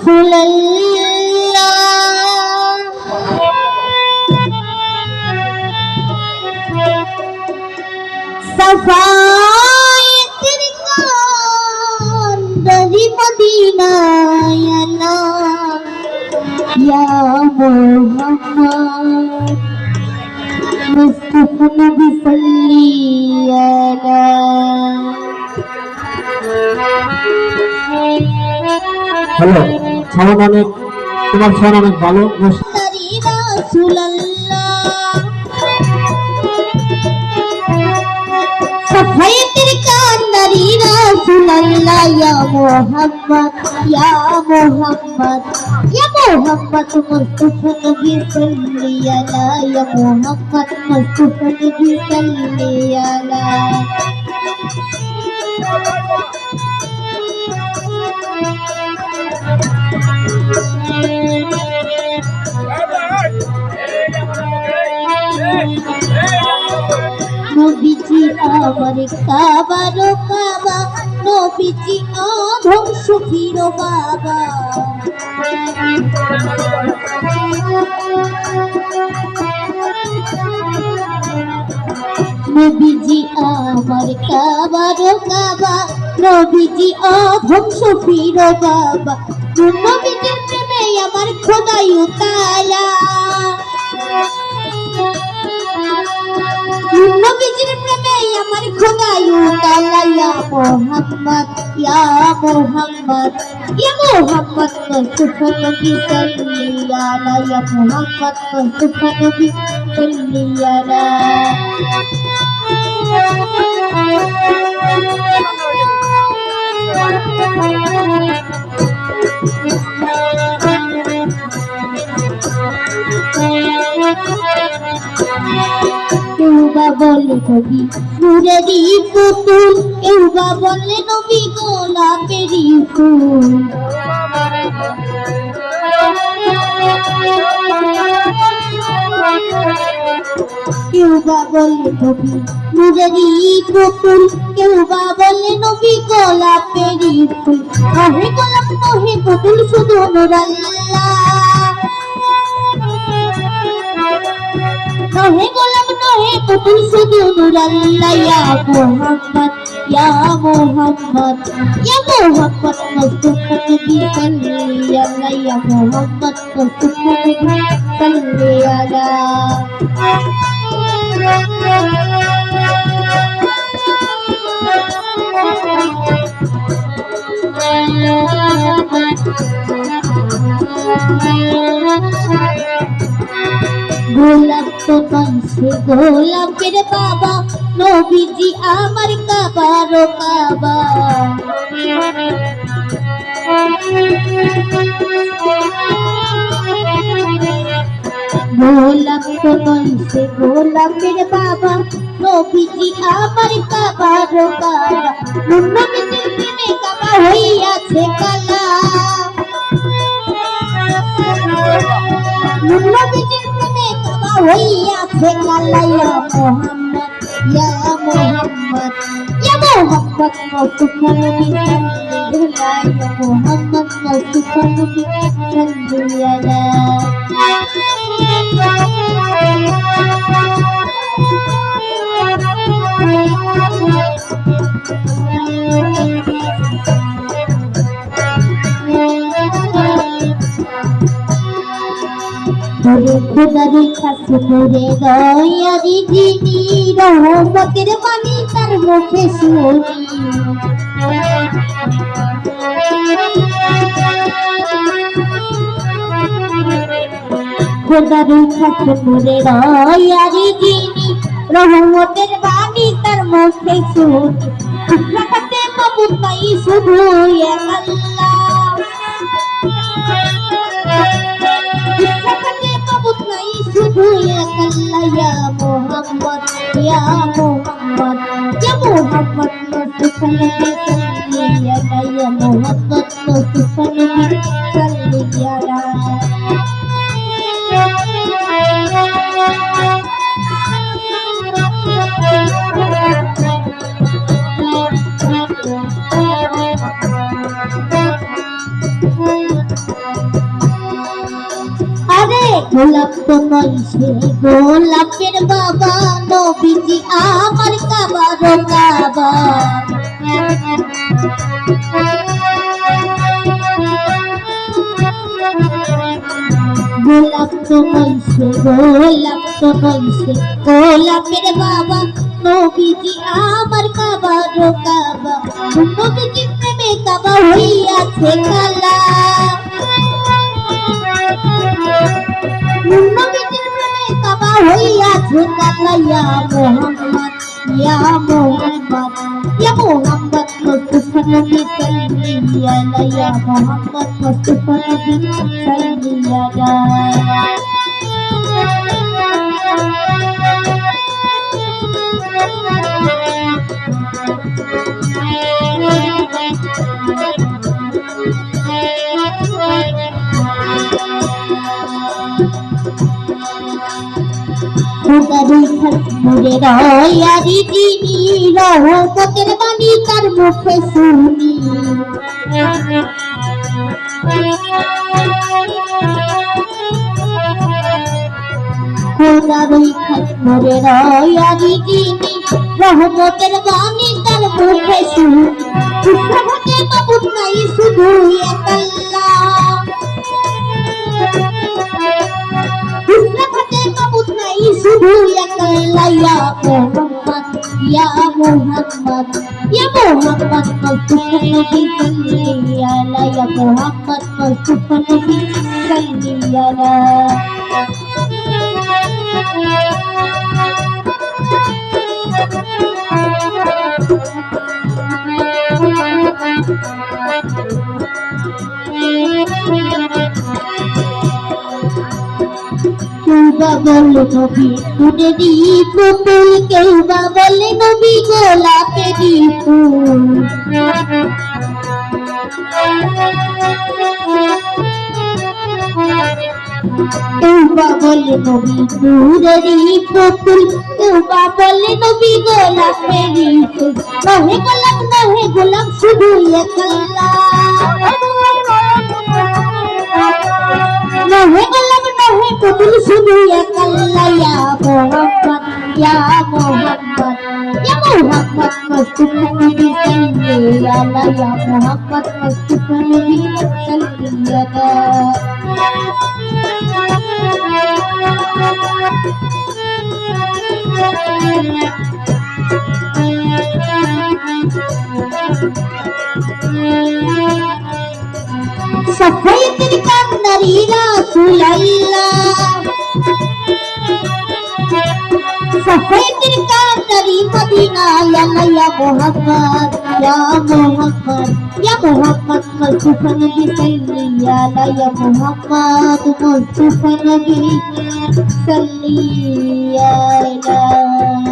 রাসূলুল্লাহ সাফায়েতের কান্ডারি মদিনা ইয়া মুহাম্মদ মুস্তাফা নবী সাল্লি আলা হ্যালো সাউন্ড অনেক তোমার সাউন্ড অনেক ভালো সাফায়েতের কান্ডারি রাসূলুল্লাহ ইয়া মুহাম্মদ ইয়া মুহাম্মদ ইয়া মুহাম্মদ মুস্তাফা নবী সাল্লি আলা ইয়া মুহাম্মদ মুস্তাফা নবী সাল্লি আলা নবীজি আমার কাবার কাবা নবীজি ধ্বংস ফিরো বাবা নবীজি আমার কাবার কাবা নবীজি ধ্বংস ফিরো বাবা নবীজির প্রেমে আমার খোদাই তাআলা নবীজির প্রেমে আমার খোদাই তাআলা ইয়া মুহাম্মদ ইয়া মুহাম্মদ মুস্তাফা নবী সাল্লি আলা ইয়া মুহাম্মদ মুস্তাফা নবী সাল্লি আলা কেউবা বলে নবী নূরেরই পুতুল কেউবা বলে নবী গোলাপেরই ফুল কেউবা বলে নবী নূরেরই পুতুল কেউবা বলে নবী গোলাপেরই ফুল নহে গোলাপ নহে পুতুল শুধু নূর আল্লাহ নহে গোলাপ নহে পুতুল শুধু নূর আল্লাহ ইয়া মুহাম্মদ ইয়া মুহাম্মদ ইয়া মুহাম্মদ মুস্তাফা নবী সাল্লি আলা ইয়া মুহাম্মদ মুস্তাফা নবী সাল্লি আলা গোলাপ তো পাইছে গোলাপের বাবা নবীজি আমার কাবার কাবা গোলাপ তো পাইছে গোলাপের বাবা নবীজি আমার কাবার কাবা নবীজির প্রেমে কাবা হইয়াছে কালা নবীজির প্রেমে কাবা হইয়াছে কালা ইয়া মুহাম্মদ ইয়া মুহাম্মদ ইয়া মুহাম্মদ মুস্তাফা নবী সাল্লি আলা ইয়া মুহাম্মদ মুস্তাফা নবী সাল্লি আলা ওরে খোদারি কাছে মোরে দয়ারি যিনি রহমতের বাণী তার মুখে শুনি খোদারি কাছে মোরে দয়ারি যিনি রহমতের বাণী তার মুখে শুনি রাখাতে মাবুদ নাই শুধু এক আল্লাহ শুধু এক আল্লাহ ইয়া মুহাম্মদ ইয়া মুহাম্মদ ইয়া মুহাম্মদ মুস্তাফা নবী সাল্লি আলা ইয়া মুহাম্মদ মুস্তাফা নবী সাল্লি আলা গোলাপ তো নয় সে গোলাপের বাবা নবীজি আমার কাবার কাবা গোলাপ তো নয় সে গোলাপের বাবা নবীজি আমার কাবার কাবা নবীজি প্রেমে কাবা হইয়াছে কালা নবীজির প্রেমে কাবা হইয়াছে কালা ইয়া মোহাম্মদ মুস্তাফা নবী সাল্লি আলাইহি ইয়া মোহাম্মদ মুস্তাফা নবী সাল্লি আলাইহি মুরে রয়ারি যিনি রহমতের বাণী তার মুখে শুনি মুরে রয়ারি যিনি রহমতের বাণী তার মুখে শুনি বিশ্বঘটে মাবুদ নাই শুধু এক আল্লাহ শুধু এক আল্লাহ ইয়া মোহাম্মদ মুস্তাফা নবী সাল্লি আলাইহি ইয়া মোহাম্মদ মুস্তাফা নবী সাল্লি বলে নবী ফুলেরি পুতুল কেউ বা বলে নবী গোলাপেরি ফুল কেউ বা বলে নবী ফুলেরি পুতুল কেউ বা বলে নবী গোলাপেরি ফুল নহে গোলাপ শুধু এক আল্লাহ নহে গোলাপ নহে পুতুল শুধু এক আল্লাহ ইয়া মোহাম্মদ মুস্তাফা নবী সাল্লি আলাইহি ইয়া মোহাম্মদ মুস্তাফা নবী সাল্লি সফাইতের কান্দারি রাসূলুল্লাহ সফাইতের কান্দারি মদিনা ইয়া মোহাম্মদ মুস্তাফা নবী সাল্লি আলাইহি ইয়া মোহাম্মদ মুস্তাফা নবী সাল্লি আলাইহি